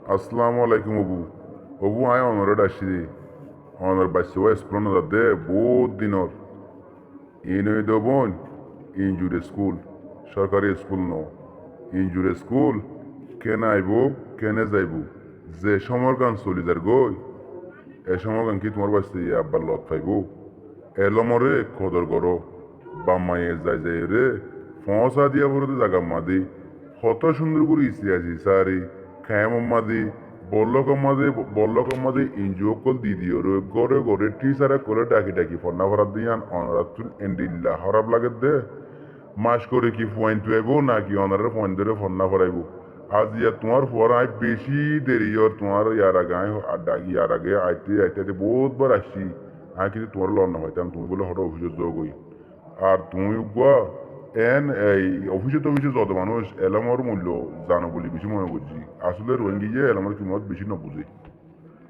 আসসালামু আলাইকুম অবু। অবু আয় অনরেড আসছি। অনর বাচ্চা স্কুল না দে বহুত দিনর ইনই দেবন ইনজুরি স্কুল সরকারি স্কুল ন ইনজুরি স্কুল কেন আইব কেনে যাইব যে সমর গান চলি যার গই এ সমর গান কি তোমার বাচ্চা আব্বার লত পাইব এলমরে কদর করো বাম্মাইয়ে যাই যাই রে ফসা দিয়া বলতে জাগা মাদি কত সুন্দর করে ইসি আছি সারি খায়াম মাদি বল্লক মাদি ইনজিও কল দিদিও রে গড়ে গড়ে টিচারে করে ডাকি ডাকি ফন্না ভরাত দিয়ান অনারাতুন এন্ডিল্লা হরাব লাগে দে মাস করে কি পয়েন্ট পাইব নাকি অনারে পয়েন্ট ধরে ফন্না ভরাইব আজ ইয়া তোমার পড়ায় বেশি দেরি ওর তোমার ইয়ার আগে ইয়ার আগে আইতে আইতে আইতে বহুতবার আসছি আমি কিন্তু তোমার লন্না হইতাম তুমি বলে হঠাৎ অফিসে যোগ হই আর তুমি গোয়া এন এই অফিসে যত মানুষ এলামর মূল্য জানো বলে বেশি মনে করছি আসলে রোহিঙ্গি যে এলামর কিমত বেশি না বুঝি